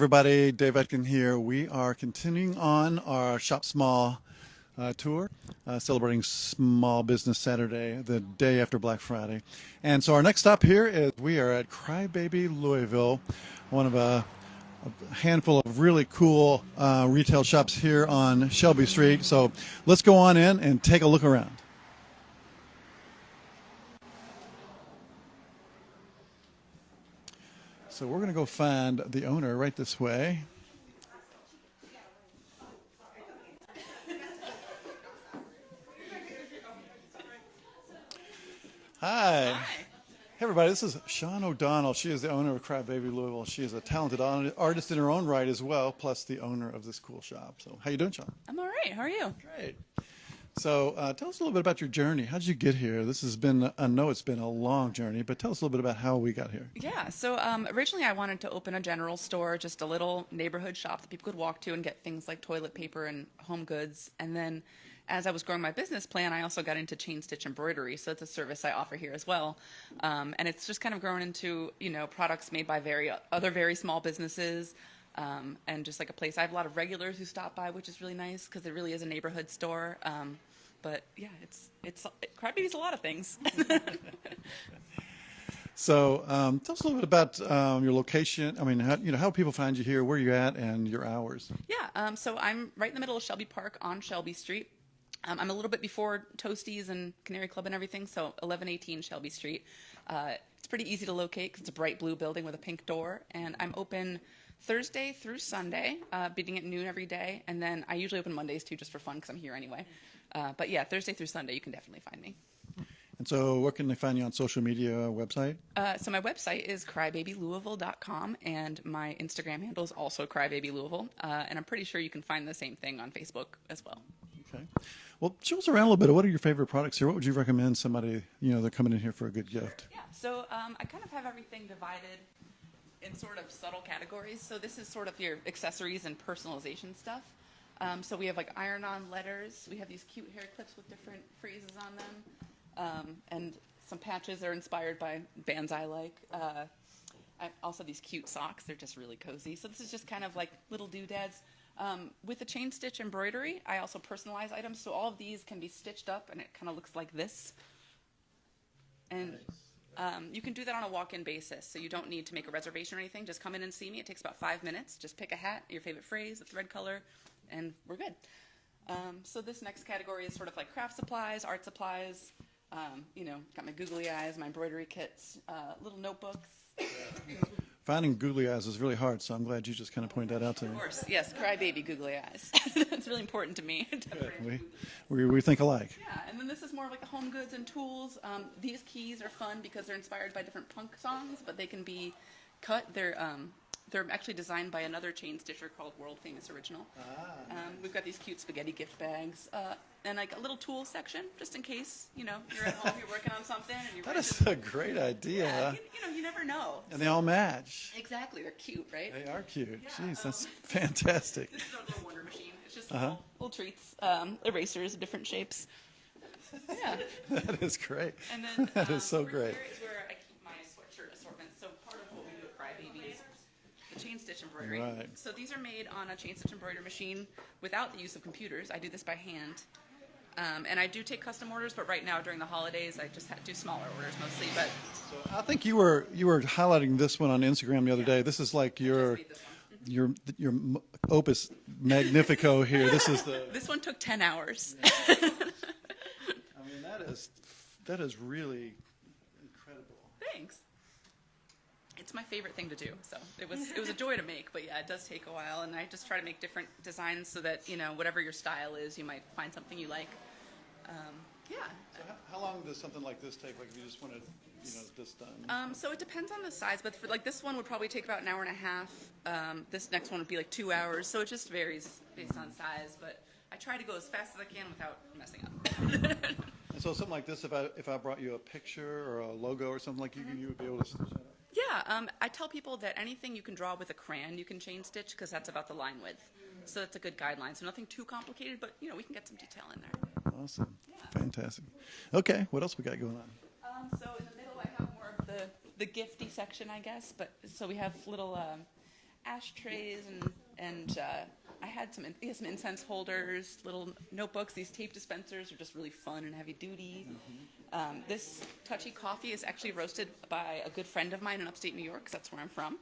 everybody. Dave Etkin here. We are continuing on our Shop Small tour, celebrating Small Business Saturday, the day after Black Friday. And so our next stop here is we are at Crybaby Louisville, one of a handful of really cool retail shops here on Shelby Street. So let's go on in and take a look around. So we're going to go find the owner right this way. Hi. Hey everybody, this is Shawn O'Donnell. She is the owner of Crybaby Louisville. She is a talented artist in her own right as well, plus the owner of this cool shop. So how you doing, Shawn? I'm all right. How are you? Great. So tell us a little bit about your journey. How did you get here? This has been, I know it's been a long journey, but tell us a little bit about how we got here. Yeah, so originally I wanted to open a general store, just a little neighborhood shop that people could walk to and get things like toilet paper and home goods. And then as I was growing my business plan, I also got into chain stitch embroidery. So it's a service I offer here as well. And it's just kind of grown into, products made by other very small businesses. And just like a place. I have a lot of regulars who stop by, which is really nice because it really is a neighborhood store. But yeah, Crybaby's a lot of things. So tell us a little bit about your location. I mean, how people find you here, where you're at, and your hours. Yeah, so I'm right in the middle of Shelby Park on Shelby Street. I'm a little bit before Toasties and Canary Club and everything, so 1118 Shelby Street. It's pretty easy to locate because it's a bright blue building with a pink door, and I'm open Thursday through Sunday, beginning at noon every day, and then I usually open Mondays too, just for fun because I'm here anyway. But yeah, Thursday through Sunday, you can definitely find me. And so where can they find you on social media, website? So my website is crybabylouisville.com, and my Instagram handle is also crybabylouisville, and I'm pretty sure you can find the same thing on Facebook as well. Okay. Well, show us around a little bit. What are your favorite products here? What would you recommend somebody, they're coming in here for a good gift? Yeah, so I kind of have everything divided in sort of subtle categories. So this is sort of your accessories and personalization stuff. So we have like iron-on letters. We have these cute hair clips with different phrases on them. And some patches that are inspired by bands I like. I also have these cute socks. They're just really cozy. So this is just kind of like little doodads. With the chain stitch embroidery, I also personalize items. So all of these can be stitched up and it kind of looks like this. And you can do that on a walk-in basis. So you don't need to make a reservation or anything. Just come in and see me. It takes about 5 minutes. Just pick a hat, your favorite phrase, a thread color, and we're good. So this next category is sort of like craft supplies, art supplies. Got my googly eyes, my embroidery kits, little notebooks. Finding googly eyes is really hard, so I'm glad you just kind of pointed that out to me. Of course, yes, Crybaby googly eyes. That's really important to me. We think alike. Yeah, and then this is more of like the home goods and tools. These keys are fun because they're inspired by different punk songs, but they can be cut. They're actually designed by another chain stitcher called World Famous Original. We've got these cute spaghetti gift bags and like a little tool section just in case you're at home, you're working on something. And you're that is a great idea. Yeah, you never know. And they all match. Exactly, they're cute, right? They are cute. Yeah, Jeez, that's fantastic. This is our little wonder machine. It's just little treats, erasers of different shapes. Yeah. That is great. And then that is so great. Here is where I keep my sweatshirt assortment. So part of what we do at Crybaby is the chain stitch embroidery. Right. So these are made on a chain stitch embroidery machine without the use of computers. I do this by hand. And I do take custom orders, but right now during the holidays, I just do smaller orders mostly. But so I think you were highlighting this one on Instagram the other day. This is like your opus magnifico here. This one took 10 hours. I mean, that is really incredible. Thanks. It's my favorite thing to do. So it was a joy to make, but yeah, it does take a while, and I just try to make different designs so that whatever your style is, you might find something you like. Yeah. So how long does something like this take? Like if you just wanted, this done? So it depends on the size, but for like this one would probably take about an hour and a half. This next one would be like 2 hours. So it just varies based on size, but I try to go as fast as I can without messing up. And so something like this, if I brought you a picture or a logo or something like you would be able to stitch that up? Yeah, I tell people that anything you can draw with a crayon, you can chain stitch because that's about the line width. So that's a good guideline. So nothing too complicated, but we can get some detail in there. Awesome. Yeah. Fantastic. Okay, what else we got going on? So in the middle I have more of the gifty section, I guess. But so we have little ashtrays and I had some incense holders, little notebooks. These tape dispensers are just really fun and heavy duty. This touchy coffee is actually roasted by a good friend of mine in upstate New York, 'cause that's where I'm from.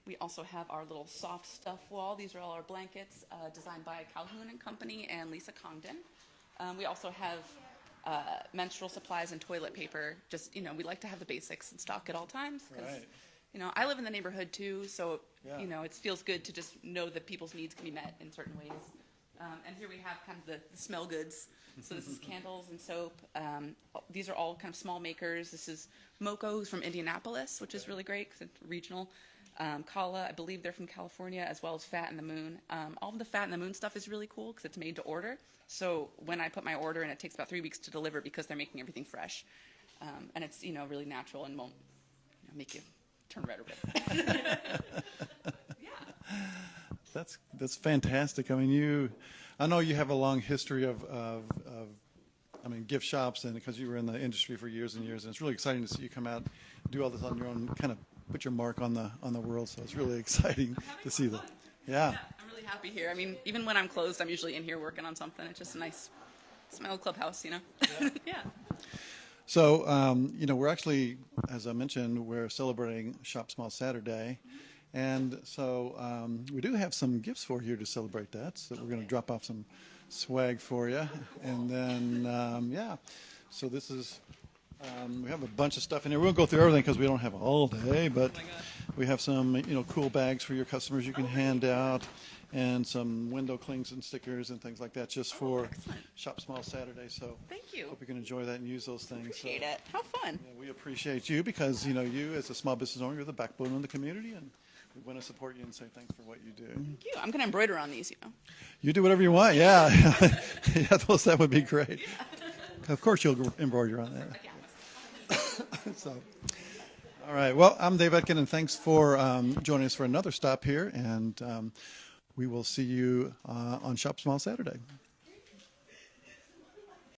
We also have our little soft stuff wall. These are all our blankets designed by Calhoun and Company and Lisa Congdon. We also have menstrual supplies and toilet paper. Just, we like to have the basics in stock at all times. 'Cause, Right. I live in the neighborhood too, so, Yeah. It feels good to just know that people's needs can be met in certain ways. And here we have kind of the smell goods. So this is candles and soap. These are all kind of small makers. This is Moco, who's from Indianapolis, which is really great because it's regional. Kala, I believe they're from California, as well as Fat and the Moon. All of the Fat and the Moon stuff is really cool because it's made to order. So when I put my order in, it takes about 3 weeks to deliver because they're making everything fresh. And it's, really natural and won't make you turn red or red. Yeah. That's fantastic. I mean, I know you have a long history of gift shops, and because you were in the industry for years and years, and it's really exciting to see you come out, do all this on your own, kind of put your mark on the world. So it's really exciting to see that. Yeah. I'm really happy here. I mean, even when I'm closed, I'm usually in here working on something. It's just a nice small clubhouse, Yeah. Yeah. So, we're actually, as I mentioned, we're celebrating Shop Small Saturday. And so we do have some gifts for you to celebrate that. So we're going to drop off some swag for you. And then, so this is, we have a bunch of stuff in here. We won't go through everything because we don't have all day, but we have some, cool bags for your customers you can hand out, and some window clings and stickers and things like that just for Shop Small Saturday. So thank you. Hope you can enjoy that and use those things. Appreciate it. How fun. Yeah, we appreciate you because, you as a small business owner, you're the backbone of the community, and we want to support you and say thanks for what you do. Thank you. I'm going to embroider on these, You do whatever you want, yeah. Yeah, that would be great. Of course you'll embroider on that. So, all right. Well, I'm Dave Etkin, and thanks for joining us for another stop here. And we will see you on Shop Small Saturday.